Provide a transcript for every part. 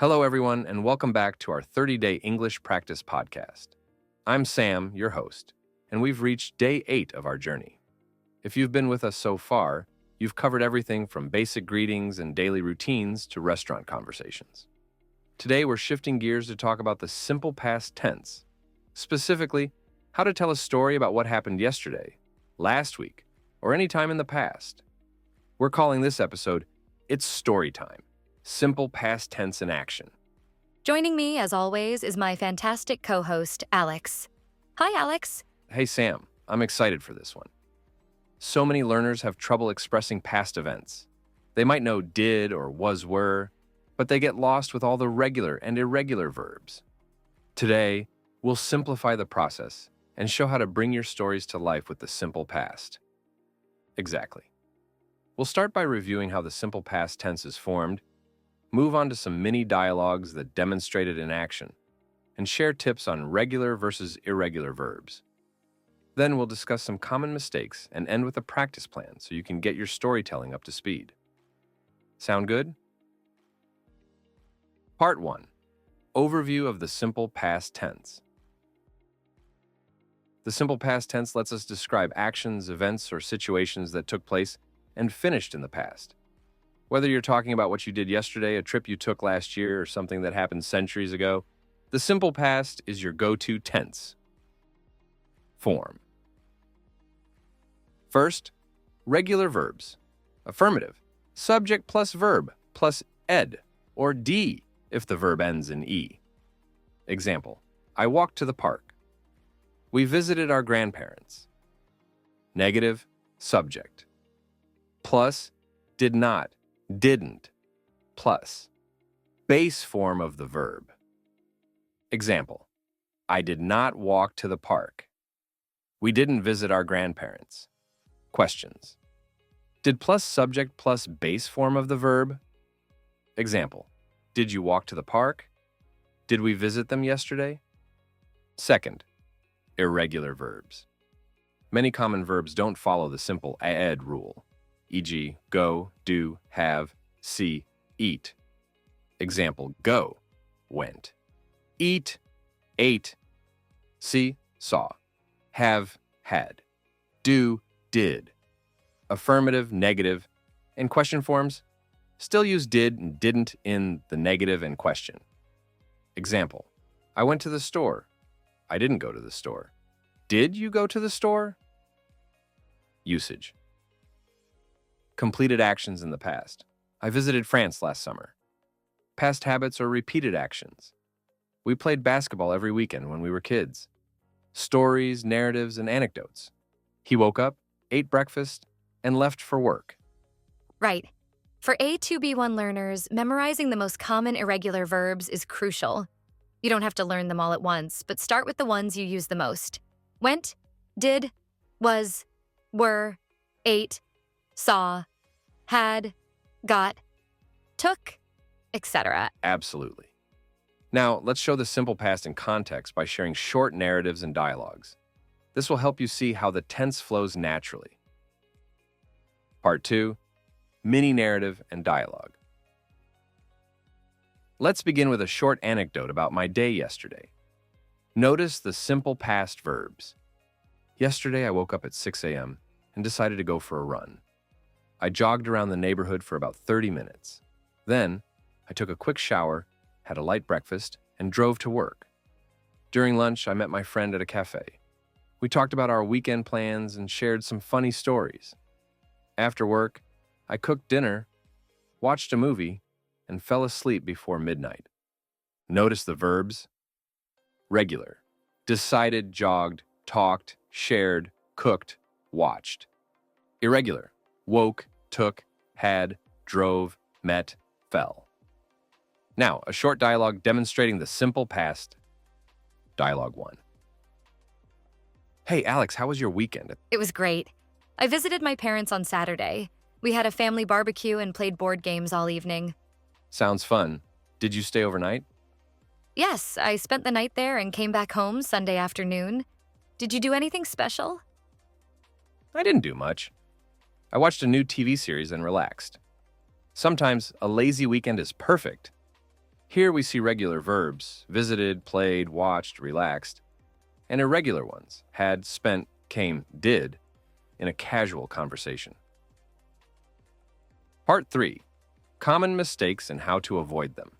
Hello, everyone, and welcome back to our 30-day English practice podcast. I'm Sam, your host, and we've reached day 8 of our journey. If you've been with us so far, you've covered everything from basic greetings and daily routines to restaurant conversations. Today, we're shifting gears to talk about the simple past tense, specifically, how to tell a story about what happened yesterday, last week, or any time in the past. We're calling this episode, It's Story Time. Simple past tense in action. Joining me, as always, is my fantastic co-host, Alex. Hi, Alex. Hey, Sam. I'm excited for this one. So many learners have trouble expressing past events. They might know did or was were, but they get lost with all the regular and irregular verbs. Today, we'll simplify the process and show how to bring your stories to life with the simple past. Exactly. We'll start by reviewing how the simple past tense is formed, move on to some mini dialogues that demonstrate it in action, and share tips on regular versus irregular verbs. Then we'll discuss some common mistakes and end with a practice plan so you can get your storytelling up to speed. Sound good? Part 1. Overview of the simple past tense. The simple past tense lets us describe actions, events, or situations that took place and finished in the past. Whether you're talking about what you did yesterday, a trip you took last year, or something that happened centuries ago, the simple past is your go-to tense form. First, regular verbs. Affirmative. Subject plus verb plus ed, or d if the verb ends in e. Example, I walked to the park. We visited our grandparents. Negative, subject. Plus, did not, didn't, plus. Base form of the verb. Example, I did not walk to the park. We didn't visit our grandparents. Questions. Did plus subject plus base form of the verb? Example, did you walk to the park? Did we visit them yesterday? Second, irregular verbs. Many common verbs don't follow the simple ed rule, e.g., go, do, have, see, eat. Example, go, went. Eat, ate. See, saw. Have, had. Do, did. Affirmative, negative, and question forms still use did and didn't in the negative and question. Example, I went to the store. I didn't go to the store. Did you go to the store? Usage. Completed actions in the past. I visited France last summer. Past habits or repeated actions. We played basketball every weekend when we were kids. Stories, narratives, and anecdotes. He woke up, ate breakfast, and left for work. Right. For A2B1 learners, memorizing the most common irregular verbs is crucial. You don't have to learn them all at once, but start with the ones you use the most. Went, did, was, were, ate, saw, had, got, took, etc. Absolutely. Now, let's show the simple past in context by sharing short narratives and dialogues. This will help you see how the tense flows naturally. Part 2. Mini narrative and dialogue. Let's begin with a short anecdote about my day yesterday. Notice the simple past verbs. Yesterday, I woke up at 6 a.m. and decided to go for a run. I jogged around the neighborhood for about 30 minutes. Then, I took a quick shower, had a light breakfast, and drove to work. During lunch, I met my friend at a cafe. We talked about our weekend plans and shared some funny stories. After work, I cooked dinner, watched a movie, and fell asleep before midnight. Notice the verbs. Regular. Decided, jogged, talked, shared, cooked, watched. Irregular. Woke, took, had, drove, met, fell. Now, a short dialogue demonstrating the simple past. Dialogue 1. Hey, Alex, how was your weekend? It was great. I visited my parents on Saturday. We had a family barbecue and played board games all evening. Sounds fun. Did you stay overnight? Yes, I spent the night there and came back home Sunday afternoon. Did you do anything special? I didn't do much. I watched a new TV series and relaxed. Sometimes a lazy weekend is perfect. Here we see regular verbs, visited, played, watched, relaxed, and irregular ones, had, spent, came, did, in a casual conversation. Part 3. Common mistakes and how to avoid them.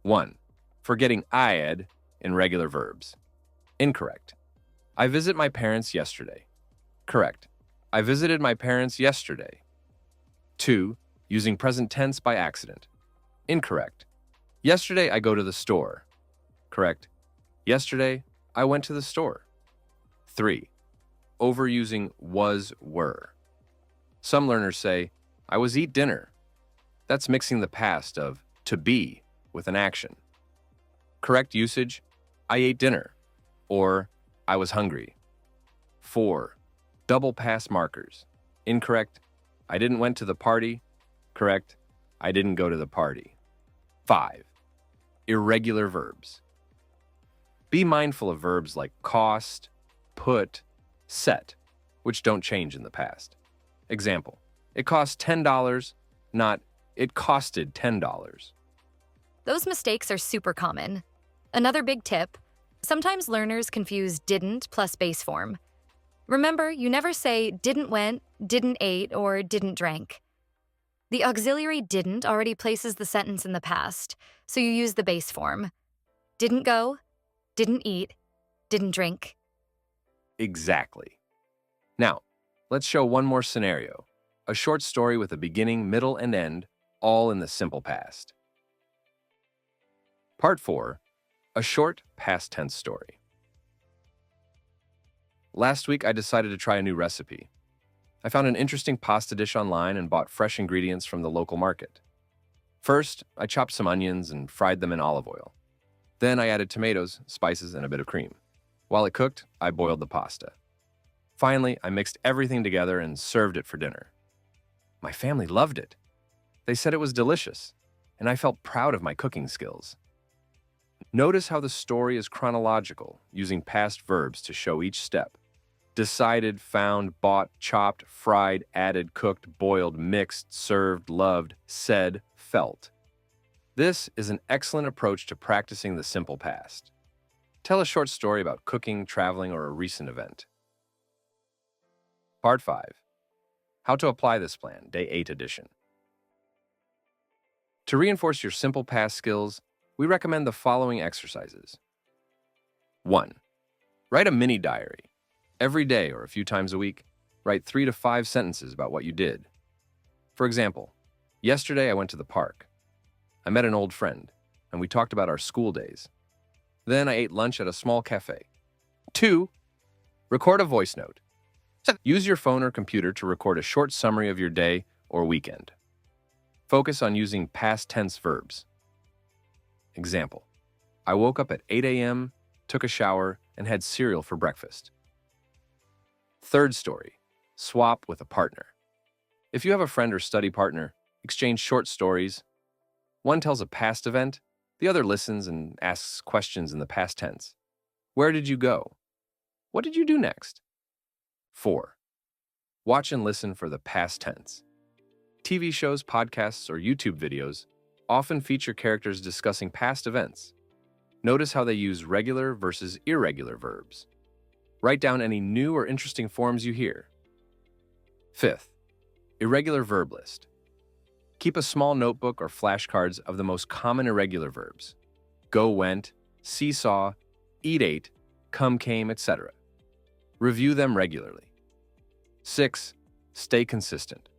1. Forgetting "ed" in regular verbs. Incorrect. I visit my parents yesterday. Correct. I visited my parents yesterday. 2. Using present tense by accident. Incorrect. Yesterday I go to the store. Correct. Yesterday I went to the store. 3. Overusing was, were. Some learners say, I was eat dinner. That's mixing the past of to be with an action. Correct usage, I ate dinner, or I was hungry. 4. Double past markers. Incorrect, I didn't went to the party. Correct, I didn't go to the party. 5. Irregular verbs. Be mindful of verbs like cost, put, set, which don't change in the past. Example, it cost $10, not it costed $10. Those mistakes are super common. Another big tip, sometimes learners confuse didn't plus base form. Remember, you never say didn't went, didn't ate, or didn't drank. The auxiliary didn't already places the sentence in the past, so you use the base form. Didn't go, didn't eat, didn't drink. Exactly. Now, let's show one more scenario. A short story with a beginning, middle, and end, all in the simple past. Part 4. A short past tense story. Last week, I decided to try a new recipe. I found an interesting pasta dish online and bought fresh ingredients from the local market. First, I chopped some onions and fried them in olive oil. Then I added tomatoes, spices, and a bit of cream. While it cooked, I boiled the pasta. Finally, I mixed everything together and served it for dinner. My family loved it. They said it was delicious, and I felt proud of my cooking skills. Notice how the story is chronological, using past verbs to show each step. Decided, found, bought, chopped, fried, added, cooked, boiled, mixed, served, loved, said, felt. This is an excellent approach to practicing the simple past. Tell a short story about cooking, traveling, or a recent event. Part 5. How to apply this plan, Day 8 edition. To reinforce your simple past skills, we recommend the following exercises. 1. Write a mini diary. Every day or a few times a week, write 3 to 5 sentences about what you did. For example, yesterday I went to the park. I met an old friend, and we talked about our school days. Then I ate lunch at a small cafe. 2. Record a voice note. Use your phone or computer to record a short summary of your day or weekend. Focus on using past tense verbs. Example, I woke up at 8 a.m., took a shower, and had cereal for breakfast. Third story, swap with a partner. If you have a friend or study partner, exchange short stories. One tells a past event, the other listens and asks questions in the past tense. Where did you go? What did you do next? 4. Watch and listen for the past tense. TV shows, podcasts, or YouTube videos often feature characters discussing past events. Notice how they use regular versus irregular verbs. Write down any new or interesting forms you hear. 5th, irregular verb list. Keep a small notebook or flashcards of the most common irregular verbs. Go, went, seesaw, eat, ate, come, came, etc. Review them regularly. 6. Stay consistent.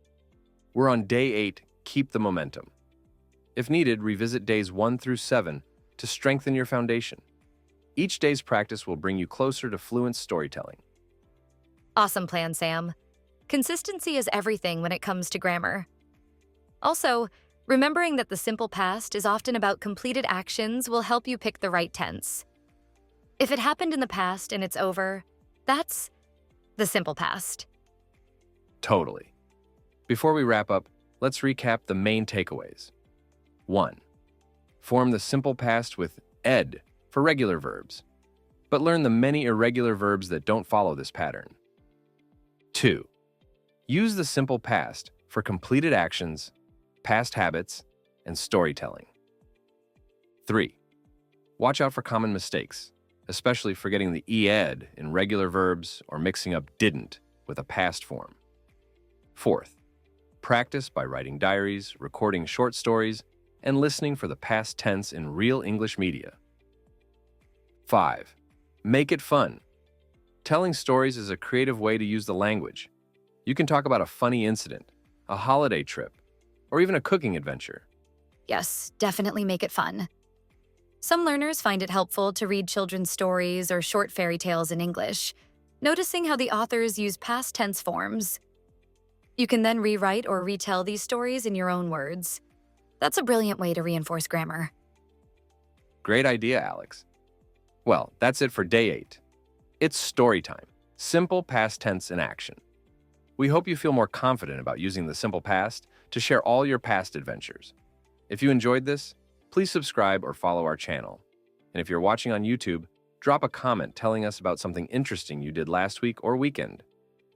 We're on day 8, keep the momentum. If needed, revisit days 1 through 7 to strengthen your foundation. Each day's practice will bring you closer to fluent storytelling. Awesome plan, Sam. Consistency is everything when it comes to grammar. Also, remembering that the simple past is often about completed actions will help you pick the right tense. If it happened in the past and it's over, that's the simple past. Totally. Before we wrap up, let's recap the main takeaways. 1. Form the simple past with ed for regular verbs, but learn the many irregular verbs that don't follow this pattern. 2. Use the simple past for completed actions, past habits, and and storytelling. 3. Watch out for common mistakes, especially forgetting the ed in regular verbs or mixing up didn't with a past form. 4th, practice by writing diaries, recording short stories, and listening for the past tense in real English media. 5. Make it fun. Telling stories is a creative way to use the language. You can talk about a funny incident, a holiday trip, or even a cooking adventure. Yes, definitely make it fun. Some learners find it helpful to read children's stories or short fairy tales in English, noticing how the authors use past tense forms. You can then rewrite or retell these stories in your own words. That's a brilliant way to reinforce grammar. Great idea, Alex. Well, that's it for day 8. It's story time. Simple past tense in action. We hope you feel more confident about using the simple past to share all your past adventures. If you enjoyed this, please subscribe or follow our channel. And if you're watching on YouTube, drop a comment telling us about something interesting you did last week or weekend.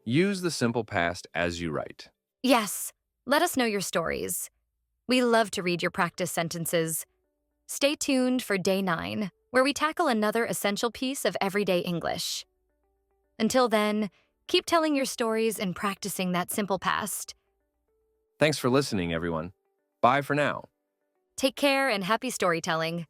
Use the simple past as you write. Yes, let us know your stories. We love to read your practice sentences. Stay tuned for day 9, where we tackle another essential piece of everyday English. Until then, keep telling your stories and practicing that simple past. Thanks for listening, everyone. Bye for now. Take care and happy storytelling.